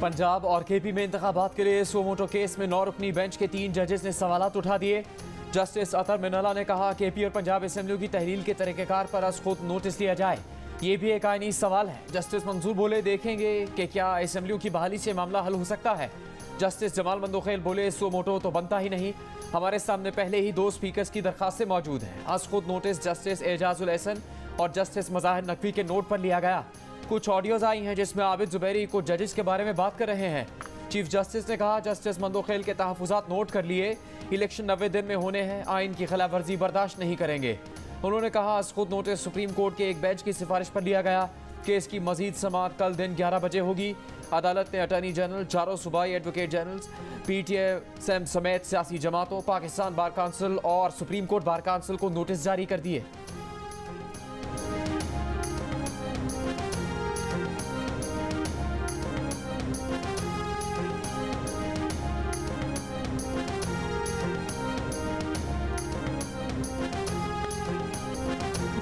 पंजाब और केपी में इंतखाबात के लिए सुमोटो केस में 9 रुकनी बेंच के 3 जजेस ने सवालात उठा दिए। जस्टिस अतर मिनला ने कहा केपी और पंजाब असेंबली की तहरील के तरीक़ेकार पर अज खुद नोटिस लिया जाए, ये भी एक आईनी सवाल है। जस्टिस मंजूर बोले देखेंगे कि क्या असेंबली की बहाली से मामला हल हो सकता है। जस्टिस जमाल मंदोखेल बोले सुमोटो तो बनता ही नहीं, हमारे सामने पहले ही 2 स्पीकर्स की दरखास्तें मौजूद हैं। आज खुद नोटिस जस्टिस एजाजुल एहसन और जस्टिस मज़ाहिर नकवी के नोट पर लिया गया। कुछ ऑडियोज आई हैं जिसमें आबिद जुबैरी को जजेस के बारे में बात कर रहे हैं। चीफ जस्टिस ने कहा जस्टिस मंदोखेल के तहफ़्फ़ुज़ात नोट कर लिए, इलेक्शन 90 दिन में होने हैं, आइन की खिलाफ वर्जी बर्दाश्त नहीं करेंगे। उन्होंने कहा आज खुद नोटिस सुप्रीम कोर्ट के एक बेंच की सिफारिश पर लिया गया। केस की मजीद समाअत कल दिन 11 बजे होगी। अदालत ने अटॉर्नी जनरल, चारों सूबाई एडवोकेट जनरल्स, PTI समेत सियासी जमातों, पाकिस्तान बार काउंसिल और सुप्रीम कोर्ट बार काउंसिल को नोटिस जारी कर दिए।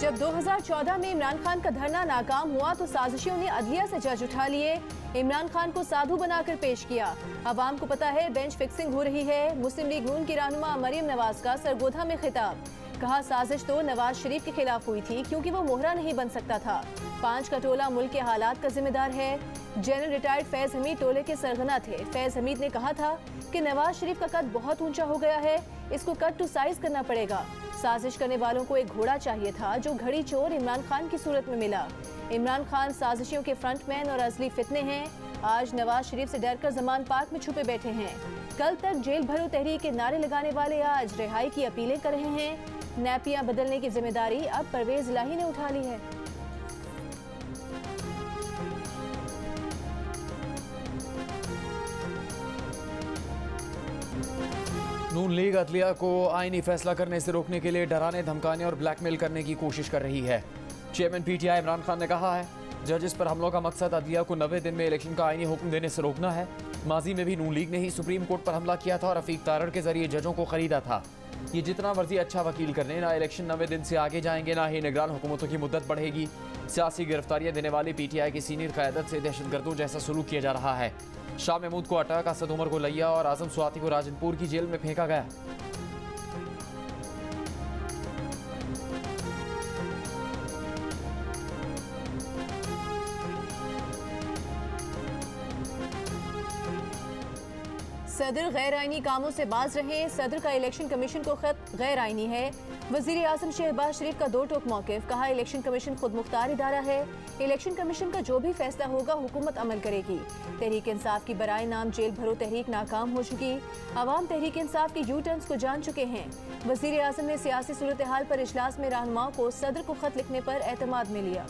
जब 2014 में इमरान खान का धरना नाकाम हुआ तो साजिशियों ने अदलिया से जज उठा लिए, इमरान खान को साधु बनाकर पेश किया। अवाम को पता है बेंच फिक्सिंग हो रही है। मुस्लिम लीग नून की रहनुमा मरियम नवाज का सरगोधा में खिताब, कहा साजिश तो नवाज शरीफ के खिलाफ हुई थी क्योंकि वो मोहरा नहीं बन सकता था। 5 का टोला मुल्क के हालात का जिम्मेदार है। जनरल रिटायर्ड फैज हमीद टोले के सरगना थे। फैज हमीद ने कहा था कि नवाज शरीफ का कद बहुत ऊंचा हो गया है, इसको कट टू साइज करना पड़ेगा। साजिश करने वालों को एक घोड़ा चाहिए था जो घड़ी चोर इमरान खान की सूरत में मिला। इमरान खान साजिशियों के फ्रंटमैन और असली फितने हैं। आज नवाज शरीफ से डरकर जमान पार्क में छुपे बैठे हैं। कल तक जेल भरो तहरीक के नारे लगाने वाले आज रिहाई की अपीलें कर रहे हैं। नैपियां बदलने की जिम्मेदारी अब परवेज इलाही ने उठा ली है। नून लीग अदलिया को आईनी फैसला करने से रोकने के लिए डराने, धमकाने और ब्लैकमेल करने की कोशिश कर रही है। चेयरमैन PTI इमरान खान ने कहा है जजेस पर हमलों का मकसद अदलिया को 90 दिन में इलेक्शन का आईनी हुक्म देने से रोकना है। माजी में भी नून लीग ने ही सुप्रीम कोर्ट पर हमला किया था और रफीक तारड़ के जरिए जजों को खरीदा था। ये जितना मर्जी अच्छा वकील करने, ना इलेक्शन 90 दिन से आगे जाएंगे, ना ही निगरान हुकूमतों की मुद्दत बढ़ेगी। सियासी गिरफ्तारियां देने वाली PTI की सीनियर क़यादत से दहशतगर्दों जैसा सलूक किया जा रहा है। शाह महमूद को अटक, असद उमर को लिया और आजम स्वाति को राजनपुर की जेल में फेंका गया। सदर गैर आईनी कामों से बाज रहे, सदर का इलेक्शन कमीशन को खत गैर आईनी है। वजीर आजम शहबाज शरीफ का 2 टोक मौक़िफ़, कहा इलेक्शन कमीशन खुद मुख्तार इदारा है, इलेक्शन कमीशन का जो भी फैसला होगा हुकूमत अमल करेगी। तहरीक इंसाफ की बराए नाम जेल भरो तहरीक नाकाम हो चुकी, अवाम तहरीक इंसाफ के यू टर्न्स को जान चुके हैं। वजीर आजम ने सियासी सूरत हाल पर इजलास में रहनुमाओं को सदर को खत लिखने पर एतमाद में लिया।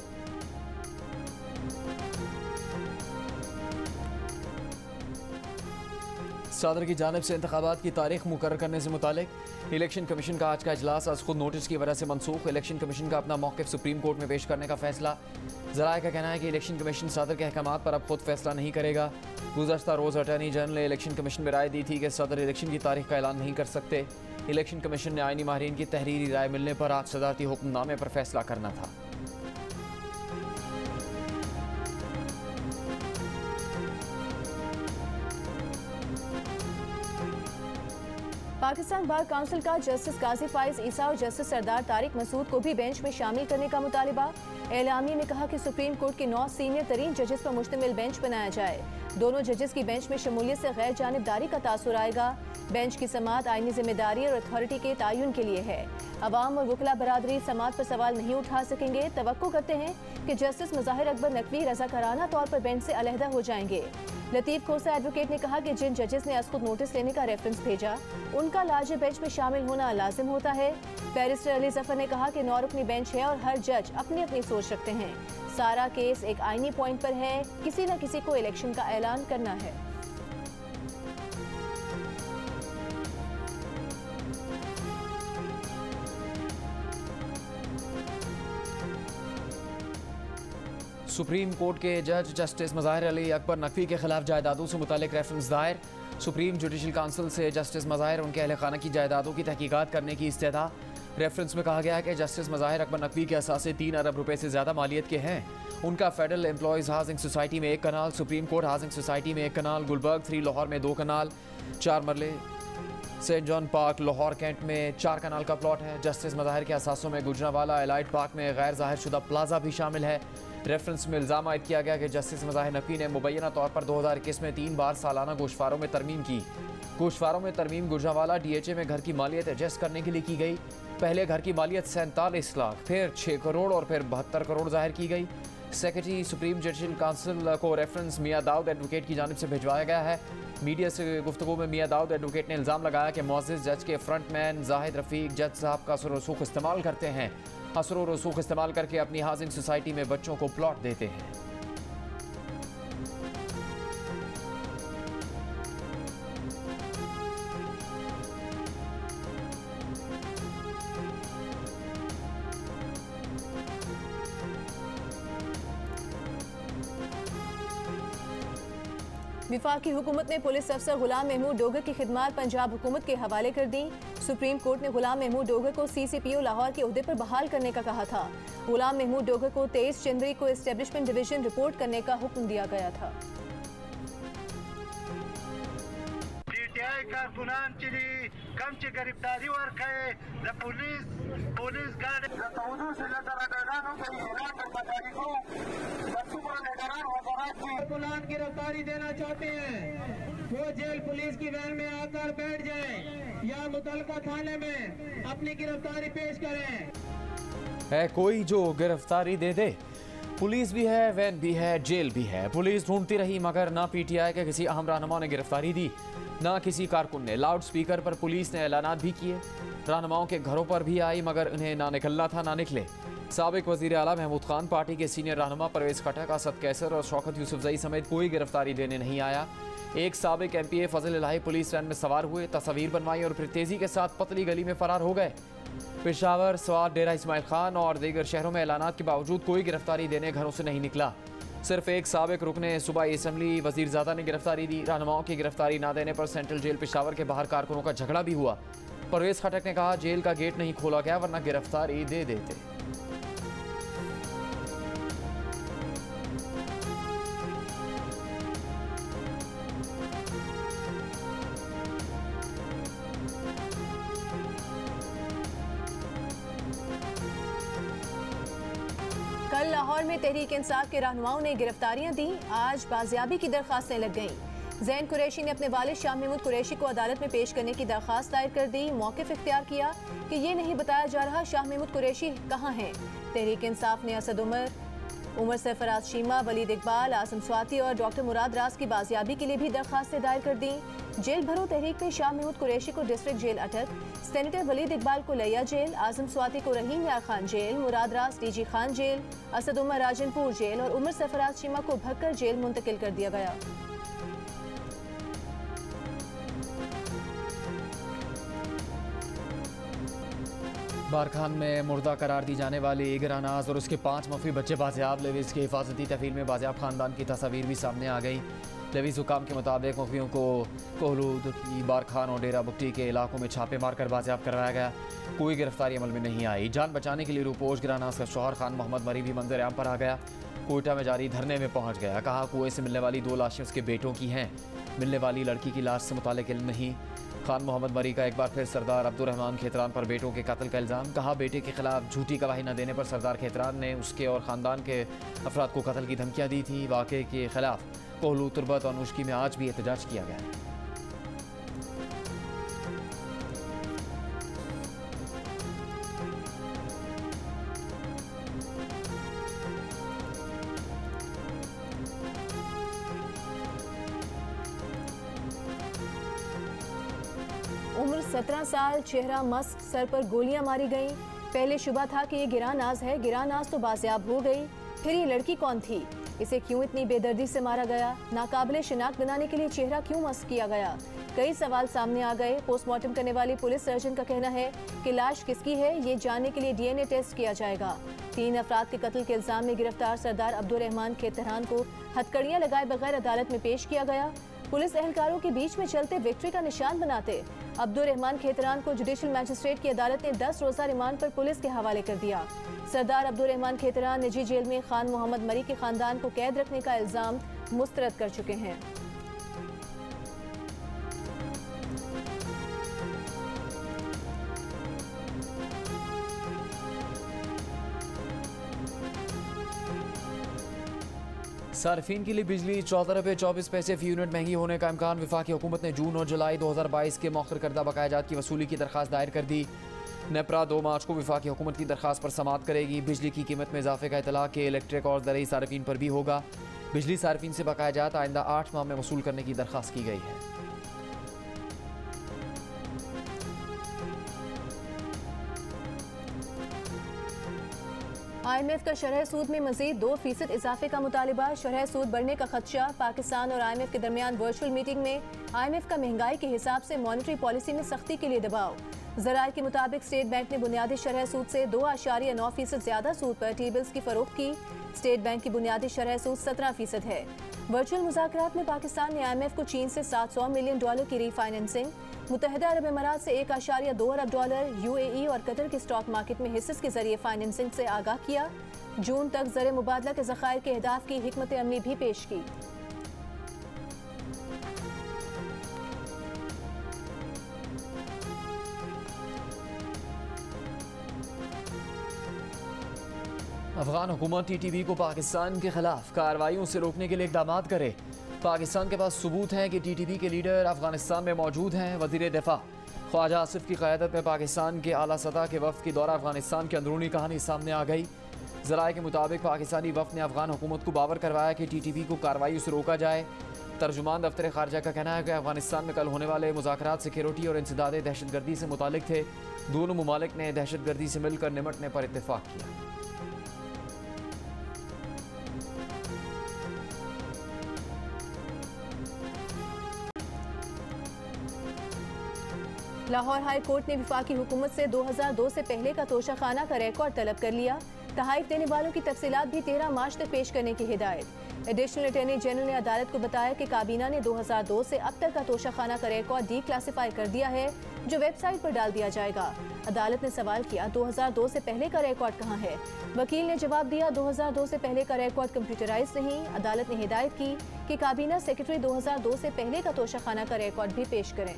सदर की जानिब से इंतखाबात की तारीख मुकर्रर करने से मुतालिक इलेक्शन कमीशन का आज का इजलास आज खुद नोटिस की वजह से मनसूख। इलेक्शन कमीशन का अपना मौक़िफ़ सुप्रीम कोर्ट में पेश करने का फैसला। ज़राए का कहना है कि इलेक्शन कमीशन सदर के अहकामात पर अब खुद फैसला नहीं करेगा। गुज़श्ता रोज़ अटॉर्नी जनरल ने इलेक्शन कमीशन में राय दी थी कि सदर इलेक्शन की तारीख का ऐलान नहीं कर सकते। इलेक्शन कमीशन ने आईनी माहिरीन की तहरीरी राय मिलने पर आज सदारती हुक्मनामे पर फैसला करना था। पाकिस्तान बार काउंसिल का जस्टिस काजी फाइज ईसा और जस्टिस सरदार तारिक मसूद को भी बेंच में शामिल करने का मुतालिबा। एलामी ने कहा कि सुप्रीम कोर्ट के 9 सीनियर तरीन जजेस पर मुश्तमिल बेंच बनाया जाए। दोनों जजेस की बेंच में शमूलियत से गैर जानिबदारी का तासुर आएगा। बेंच की समाअत आईनी जिम्मेदारी और अथॉरिटी के तयन के लिए है। अवाम और वकला बरादरी समाअत पर सवाल नहीं उठा सकेंगे। तवक्को करते हैं कि जस्टिस मज़ाहिर अकबर नकवी रज़ाकाराना तौर पर बेंच से अलहदा हो जाएंगे। लतीफ़ खोसा एडवोकेट ने कहा कि जिन जजेस ने खुद नोटिस लेने का रेफरेंस भेजा उनका लार्जर बेंच में शामिल होना लाजिम होता है। बैरिस्टर अली जफर ने कहा कि 9 रुकनी बेंच है और हर जज अपनी अपनी सोच रखते हैं। सारा केस एक आईनी पॉइंट पर है, किसी न किसी को इलेक्शन का ऐलान करना है। सुप्रीम कोर्ट के जज जस्टिस मज़ाहिर अली अकबर नकवी के खिलाफ जायदादों से मुतालिक रेफरेंस दायर। सुप्रीम जुडिशल काउंसिल से जस्टिस मज़ाहिर उनके अहल खाना की जायदादों की तहकीकात करने की इस्तेदा। रेफरेंस में कहा गया है कि जस्टिस मज़ाहिर अकबर नकवी के असासे 3 अरब रुपए से ज़्यादा मालियत के हैं। उनका फेडरल एम्प्लॉयज़ हाउसिंग सोसाइटी में 1 कनाल, सुप्रीम कोर्ट हाउसिंग सोसाइटी में 1 कनाल, गुलबर्ग 3 लाहौर में 2 कनाल, 4 मरले, saint John park Lahore cantt में 4 कनाल का प्लॉट है। जस्टिस मज़ाहिर के असासों में गुजरावाला एलाइट पार्क में गैर ज़ाहिर शुदा प्लाजा भी शामिल है। रेफरेंस में इल्ज़ाम आयद किया गया कि जस्टिस मज़ाहिर नकवी ने मुबैना तौर पर 2021 में 3 बार सालाना गोशवारों में तरमीम की। गोशवारों में तरमीम गुजरावाला DHA में घर की मालियत एडजस्ट करने के लिए की गई। पहले घर की मालियत 47 लाख, फिर 6 करोड़ और फिर 72 करोड़ जाहिर की गई। सेक्रेटरी सुप्रीम जडिशल काउंसिल को रेफरेंस मियां दाऊद एडवोकेट की जानिब से भिजवाया गया है। मीडिया से गुफ्तगू में मियां दाऊद एडवोकेट ने इल्ज़ाम लगाया कि मुअज़्ज़िज़ जज के फ्रंटमैन जाहिद रफ़ीक जज साहब का असर रसूख इस्तेमाल करते हैं। असर रसूख इस्तेमाल करके अपनी हाउसिंग सोसाइटी में बच्चों को प्लॉट देते हैं। विफाकी हुकूमत ने पुलिस अफसर गुलाम महमूद डोगर की खिदमात पंजाब हुकूमत के हवाले कर दी। सुप्रीम कोर्ट ने गुलाम महमूद डोगर को CCPO लाहौर के ओहदे पर बहाल करने का कहा था। गुलाम महमूद डोगर को 23 जनवरी को एस्टेब्लिशमेंट डिवीजन रिपोर्ट करने का हुक्म दिया गया था। गिरफ्तारी देना चाहते हैं वो जेल पुलिस की वैन में आकर बैठ जाएं या मुतलका थाने में अपनी गिरफ्तारी पेश करें। है कोई जो गिरफ्तारी दे दे। पुलिस भी है, वैन भी है, जेल भी है। पुलिस ढूंढती रही मगर ना PTI के किसी अहम रहनुमा ने गिरफ्तारी दी, ना किसी कारकुन ने। लाउड स्पीकर पर पुलिस ने ऐलानात भी किए। रहनुमाओं के घरों पर भी आई मगर उन्हें ना निकलना था ना निकले। साबिक वज़ीर आला महमूद खान, पार्टी के सीनियर रहनुमा परवेज़ खटक, असद कैसर और शौकत यूसुफजई समेत कोई गिरफ्तारी देने नहीं आया। एक साबिक MPA फजल इलाही पुलिस वैन में सवार हुए, तस्वीर बनवाई और फिर तेज़ी के साथ पतली गली में फरार हो गए। पेशावर, स्वात, डेरा इस्माइल खान और दीगर शहरों में ऐलानात के बावजूद कोई गिरफ्तारी देने घरों से नहीं निकला। सिर्फ एक साबिक रुकने सूबाई असम्बली वज़ीरज़ादा ने गिरफ्तारी दी। रहनुमाओं की गिरफ्तारी ना देने पर सेंट्रल जेल पेशावर के बाहर कारकुनों का झगड़ा भी हुआ। परवेज़ खटक ने कहा जेल का गेट नहीं खोला गया वरना गिरफ्तारी दे देते। कल लाहौर में तहरीक इंसाफ के रहनुमाओं ने गिरफ्तारियां दी। आज बाजियाबी की दरखास्तें लग गईं। ज़ैन कुरैशी ने अपने वालिद शाह महमूद कुरैशी को अदालत में पेश करने की दरखास्त दायर कर दी। मौक़िफ़ इख्तियार किया कि ये नहीं बताया जा रहा शाह महमूद कुरैशी कहाँ हैं। तहरीक इंसाफ ने असद उमर सरफराज शीमा, वलीद इकबाल, आसम स्वाति और डॉक्टर मुराद राज की बाजियाबी के लिए भी दरखास्तें दायर कर दी। जेल भरो तहरीक में शाह महमूद कुरैशी को district jail Attock, senator Waleed Iqbal को लिया जेल, आजम स्वाति को Rahim Yar Khan jail, Murad Raj DG Khan jail, Asad Umar Rajanpur jail और उमर सरफराज शीमा को भक्कर जेल मुंतकिल कर दिया गया। बारखान में मुर्दा करार दी जाने वाली ईगर अनाज और उसके 5 मफी बच्चे बाजियाब। लेविस के हिफाजती तहवील में बाजियाब खानदान की तस्वीर भी सामने आ गई। लेविस हुकाम के मुताबिक मफियों को कोहलूद की बारखान और डेरा बुगटी के इलाकों में छापे मारकर बाजियाब करवाया गया। कोई गिरफ्तारी अमल में नहीं आई। जान बचाने के लिए रूपोश गिरानास का शौहर खान मोहम्मद मरी भी मंजर आम पर आ गया। कोयटा में जारी धरने में पहुंच गया। कहा कुएं से मिलने वाली 2 लाशें उसके बेटों की हैं, मिलने वाली लड़की की लाश से मुतालिक इल्म नहीं। खान मोहम्मद मरी का एक बार फिर सरदार अब्दुर्रहमान खेतरान पर बेटों के कत्ल का इल्ज़ाम। कहा बेटे के खिलाफ झूठी गवाही न देने पर सरदार खेतरान ने उसके और ख़ानदान के अफराद को कत्ल की धमकियाँ दी थी। वाक़े के खिलाफ कोहलू, तुरबत और नुश्की में आज भी एहतजाज किया गया है। उम्र 17 साल, चेहरा मस्क, सर पर गोलियां मारी गईं। पहले शुबा था कि ये गिरानाज है, गिरानाज तो बाजियाब हो गई। फिर ये लड़की कौन थी? इसे क्यों इतनी बेदर्दी से मारा गया? नाकाबिले शिनाख्त बनाने के लिए चेहरा क्यों मस्क किया गया? कई सवाल सामने आ गए। पोस्टमार्टम करने वाली पुलिस सर्जन का कहना है कि लाश किसकी है ये जानने के लिए DNA टेस्ट किया जाएगा। 3 अफराद के कत्ल के इल्जाम में गिरफ्तार सरदार अब्दुर्रहमान खेतरान को हथकड़ियां लगाए बगैर अदालत में पेश किया गया। पुलिस एहलकारों के बीच में चलते विक्ट्री का निशान बनाते अब्दुल रहमान खेतरान को जुडिशल मैजिस्ट्रेट की अदालत ने 10 रोजा रिमांड पर पुलिस के हवाले कर दिया। सरदार अब्दुल रहमान खेतरान निजी जेल में खान मोहम्मद मरी के खानदान को कैद रखने का इल्जाम मुस्तरद कर चुके हैं। सार्फिन के लिए बिजली 14 रुपये 24 पैसे फी यूनिट महंगी होने का इम्कान। वफाकी हुकूमत ने जून और जुलाई 2022 के मौखर करदा बकायाजात की वसूली की दरख्वास्त दायर कर दी। नेपरा 2 मार्च को वफाकी हुकूमत की दरख्वास्त पर समाअत करेगी। बिजली की कीमत में इजाफे का इतला के इलेक्ट्रिक और ज़रई सार्फिन पर भी होगा। बिजली सार्फिन से बकायाजात आइंदा 8 माह में वसूल करने की दरख्वास्त की गई है। IMF का शरह सूद में मजीद 2% इजाफे का मुतालिबा। शरह सूद बढ़ने का खदशा। पाकिस्तान और IMF के दरमियान वर्चुअल मीटिंग में IMF का महंगाई के हिसाब से मॉनेटरी पॉलिसी में सख्ती के लिए दबाव। ज़राए के मुताबिक स्टेट बैंक ने बुनियादी शरह सूद से 2.9% ज्यादा सूद पर टी बिल्स की फरोख्त की। स्टेट बैंक की बुनियादी शरह सूद 17% है। वर्चुअल मुज़ाकरात में पाकिस्तान ने IMF को चीन से $700 मिलियन की रीफाइनेंसिंग, मुत्तहिदा अरब इमारात से $1.2 अरब, UAE और कतर के स्टॉक मार्केट में हिस्सेस के जरिए फाइनेंसिंग से आगाह किया। जून तक ज़र मुबादला के ज़खायर के अहदाफ की हिकमत अमली भी पेश की। अफगान हुकूमत TTP को पाकिस्तान के खिलाफ कार्रवाइयों से रोकने के लिए इक़दामात करे। पाकिस्तान के पास सबूत हैं कि TTP के लीडर अफगानिस्तान में मौजूद हैं। वज़ीर दिफा ख्वाजा आसिफ की क़यादत में पाकिस्तान के आला सतह के वफ़द की दौरा अफगानिस्तान की अंदरूनी कहानी सामने आ गई। ज़राए के मुताबिक पाकिस्तानी वफ़द ने अफगान हुकूमत को बावर करवाया कि TTP को कार्रवाई से रोका जाए। तर्जुमान दफ्तर खारजा का कहना है कि अफगानिस्तान में कल होने वाले मुज़ाकरात सिक्योरिटी और इंसदाद दहशतगर्दी से मुतालिक थे। दोनों ममालिक ने दहशतगर्दी से मिलकर निमटने पर इत्तेफाक किया। लाहौर हाई कोर्ट ने वफाकी हुकूमत से 2002 से पहले का तोशाखाना का रिकॉर्ड तलब कर लिया। तहाइफ देने वालों की तफसीलात भी 13 मार्च तक पेश करने की हिदायत। एडिशनल अटॉर्नी जनरल ने अदालत को बताया कि काबीना ने 2002 से अब तक का तोशाखाना का रिकॉर्ड डी क्लासीफाई कर दिया है, जो वेबसाइट पर डाल दिया जाएगा। अदालत ने सवाल किया 2002 से पहले का रिकॉर्ड कहाँ है। वकील ने जवाब दिया 2002 से पहले का रिकॉर्ड कंप्यूटराइज नहीं। अदालत ने हिदायत की कि काबीना सेक्रेटरी 2002 से पहले का तोशाखाना का रिकॉर्ड भी पेश करें।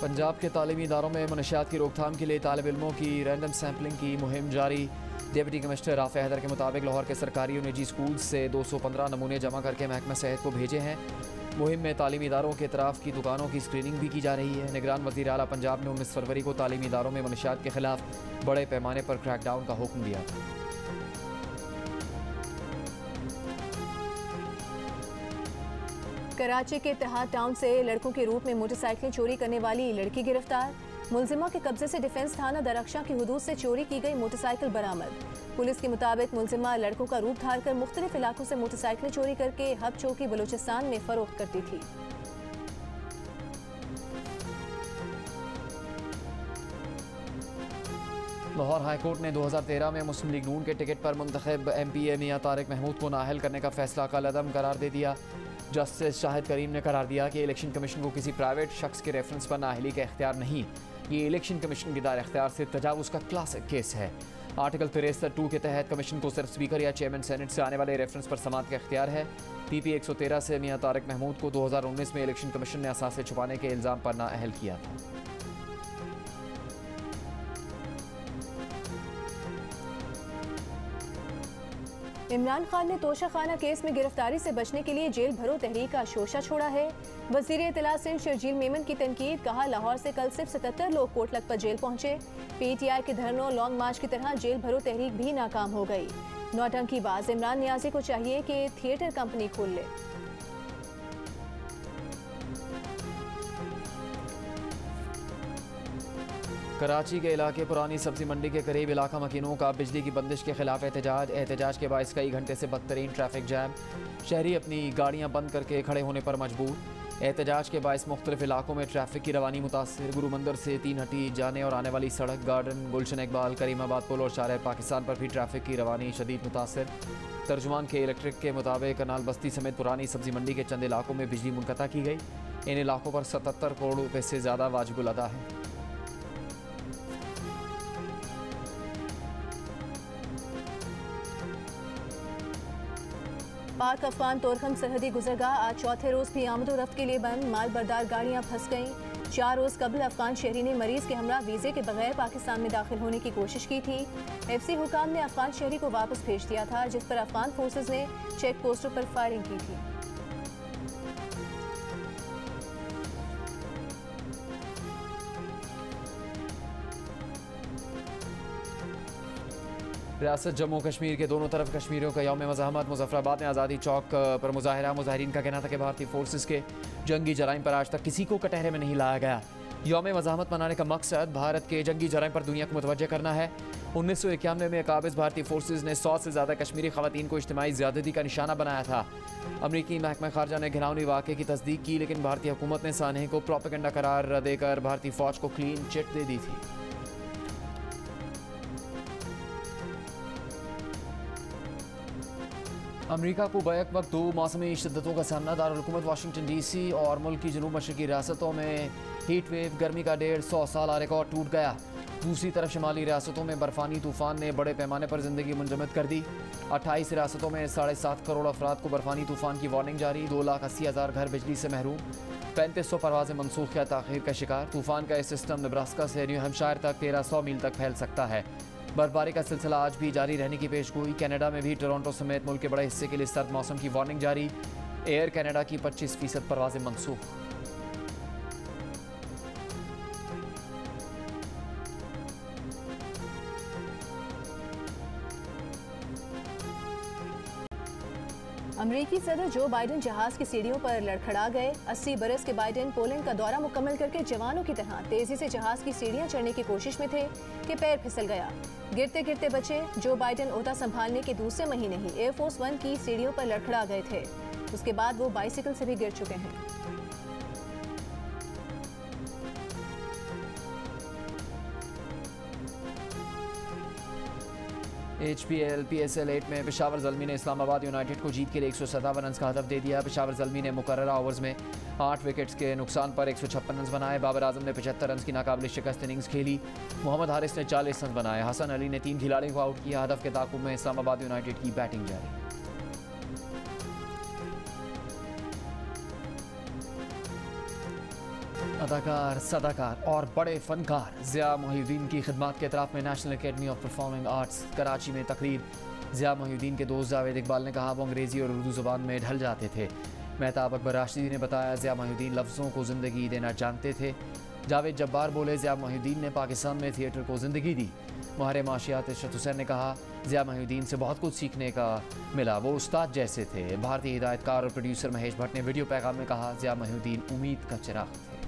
पंजाब के तालीमी इदारों में मनशियात की रोकथाम के लिए तालिब इल्मों की रैंडम सैम्पलिंग की मुहिम जारी। डिप्टी कमिश्नर राफे हैदर के मुताबिक लाहौर के सरकारी और निजी स्कूल से 215 नमूने जमा करके महकमा सेहत को भेजे हैं। मुहिम में तालीमी इदारों के अतराफ की दुकानों की स्क्रीनिंग भी की जा रही है। निगरान वज़ीर आला पंजाब ने 19 फरवरी को तालीमी इदारों में मनशियात के खिलाफ बड़े पैमाने पर क्रैकडाउन का हुक्म दिया था। कराची के इत्तेहाद टाउन से लड़कों के रूप में मोटरसाइकिलें चोरी करने वाली लड़की गिरफ्तार। मुलजिमा के कब्जे से डिफेंस थाना दरख्शां की हुदूद से चोरी की गई मोटरसाइकिल बरामद। पुलिस के मुताबिक मुलजिमा लड़कों का रूप धार कर मुख्तलिफ इलाकों से मोटरसाइकिलें चोरी करके हब चौकी बलूचिस्तान में फरोख्त करती थी। लाहौर हाई कोर्ट ने 2013 में मुस्लिम लीग नून के टिकट पर मुंतखब MPA मियां तारिक महमूद को नाअहल करने का फैसला कलअदम करार दे दिया। जस्टिस शाहिद करीम ने करार दिया कि इलेक्शन कमीशन को किसी प्राइवेट शख्स के रेफरेंस पर नाअहली का इख्तियार नहीं। ये इलेक्शन कमीशन के दायरे इख्तियार से तजावुज़ का क्लासिक केस है। आर्टिकल 63(2) के तहत कमीशन को सिर्फ स्पीकर या चेयरमैन सेनेट से आने वाले रेफरेंस पर समाअत का इख्तियार है। PP 113 से मियां तारिक महमूद को 2019 में इलेक्शन कमीशन ने असासे छुपाने के इल्ज़ाम पर नाअहल किया था। इमरान खान ने तोशाखाना केस में गिरफ्तारी से बचने के लिए जेल भरो तहरीक का शोशा छोड़ा है। वज़ीर इत्तलात सिंध शर्जील मेमन की तनकीद। कहा लाहौर से कल सिर्फ 77 लोग कोटलक पर जेल पहुंचे। PTI के धरनों लॉन्ग मार्च की तरह जेल भरो तहरीक भी नाकाम हो गई। नौटंकीबाज इमरान नियाजी को चाहिए कि थिएटर कंपनी खोल ले। कराची के इलाके पुरानी सब्जी मंडी के करीब इलाका मकीनों का बिजली की बंदिश के खिलाफ एहतजाज के बायस कई घंटे से बदतरीन ट्रैफिक जैम। शहरी अपनी गाड़ियां बंद करके खड़े होने पर मजबूर। एहतजाज के बायस मुख्तलिफ इलाकों में ट्रैफिक की रवानी मुतासर। गुरु मंदिर से 3 हटी जाने और आने वाली सड़क, गार्डन, गुलशन इकबाल, करीमाबाद पुल और शाहराह पाकिस्तान पर भी ट्रैफिक की रवानी शदीद मुतासर। तर्जुमान के इलेक्ट्रिक के मुताबिक करनाल बस्ती समेत पुरानी सब्जी मंडी के चंद इलाकों में बिजली मुनक़ता की गई। इन इलाकों पर 77 करोड़ रुपये से ज़्यादा वाजिबुल अदा है। पाक अफगान तोरखम सरहदी गुजरगाह आज चौथे रोज़ भी आमदोरफ्त के लिए बंद। माल बरदार गाड़ियाँ फंस गईं। 4 रोज़ कबल अफगान शहरी ने मरीज के हमरा वीज़े के बगैर पाकिस्तान में दाखिल होने की कोशिश की थी। FC हुकाम ने अफगान शहरी को वापस भेज दिया था, जिस पर अफगान फोर्सेज ने चेक पोस्टों पर फायरिंग की थी। रियासत जम्मू कश्मीर के दोनों तरफ कश्मीरियों का यौम मज़ाहमत। मुज़फ़्फ़राबाद में आज़ादी चौक पर मुज़ाहिरा। मुज़ाहिरीन का कहना था कि भारतीय फोर्सेस के जंगी जराइम पर आज तक किसी को कटहरे में नहीं लाया गया। यौम मज़ाहमत मनाने का मकसद भारत के जंगी जराइम पर दुनिया को मुतवज्जह करना है। 1991 में काबिज़ भारतीय फोर्सेस ने 100 से ज़्यादा कश्मीरी ख़वातीन को इज्तिमाई ज़्यादती का निशाना बनाया था। अमरीकी महकमा खारजा ने घिनौनी वाक़े की तस्दीक की, लेकिन भारतीय हुकूमत ने सानहे को प्रोपेगेंडा करार देकर भारतीय फ़ौज को क्लीन चिट दे दी थी। अमरीका को बैक वक्त 2 मौसमी शिद्दतों का सामना। दारुल-हुकूमत वाशिंगटन DC और मुल्क की जनूब मशरकी रियासतों में हीट वेव गर्मी का 150 साला रिकॉर्ड टूट गया। दूसरी तरफ शिमाली रियासतों में बर्फानी तूफान ने बड़े पैमाने पर जिंदगी मुंजमद कर दी। 28 रियासतों में 7.5 करोड़ अफराद को बर्फानी तूफान की वार्निंग जारी। 2,80,000 घर बिजली से महरूम। 3500 परवाजें मनसूख या ताख़ीर का शिकार। तूफान का यह सिस्टम नेब्रास्का से न्यू हैम्पशायर तक 1300 मील तक फैल सकता है। बर्फबारी का सिलसिला आज भी जारी रहने की पेशगोई। कनाडा में भी टोरंटो समेत मुल्क के बड़े हिस्से के लिए सर्द मौसम की वार्निंग जारी। एयर कनाडा की 25% परवाजें मनसूख। अमरीकी सदर जो बाइडेन जहाज की सीढ़ियों पर लड़खड़ा गए। 80 बरस के बाइडेन पोलैंड का दौरा मुकम्मल करके जवानों की तरह तेजी से जहाज की सीढ़ियां चढ़ने की कोशिश में थे कि पैर फिसल गया। गिरते गिरते बचे। जो बाइडेन ओहदा संभालने के दूसरे महीने ही एयरफोर्स 1 की सीढ़ियों पर लड़खड़ा गए थे। उसके बाद वो बाइसिकल से भी गिर चुके हैं। HPL PSL 8 में पेशावर ज़ल्मी ने इस्लामाबाद यूनाइटेड को जीत के लिए 157 रन का हदफ दे दिया। पेशावर ज़ल्मी ने मुकर्ररा ओवर्स में 8 विकेट्स के नुकसान पर 156 रन बनाए। बाबर आजम ने 75 रन की नाकाबिल शिकस्त इनिंग्स खेली। मोहम्मद हारिस ने 40 रन बनाए। हसन अली ने 3 खिलाड़ियों को आउट किया। हदफ के ताक़ुब में इस्लामाबाद यूनाइटेड की बैटिंग जारी। अदाकार, सदाकार और बड़े फनकार ज़िया मोहिउद्दीन की खिदमत के तरफ में national academy of performing arts Karachi में तकरीर। ज़िया मोहिउद्दीन के दोस्त जावेद इकबाल ने कहा वो अंग्रेज़ी और उर्दू ज़ुबान में ढल जाते थे। मेहताब अकबर राशिदी ने बताया ज़िया मोहिउद्दीन लफ्ज़ों को ज़िंदगी देना जानते थे। जावेद जब्बार बोले ज़िया मोहिउद्दीन ने पाकिस्तान में थिएटर को ज़िंदगी दी। माहिर माशियात इशरत हुसैन ने कहा ज़िया मोहिउद्दीन से बहुत कुछ सीखने का मिला, वो उस्ताद जैसे थे। भारतीय हिदायतकार और प्रोड्यूसर महेश भट्ट ने वीडियो पैगाम में कहा ज़िया मोहिउद्दीन उम्मीद का चिराग थे।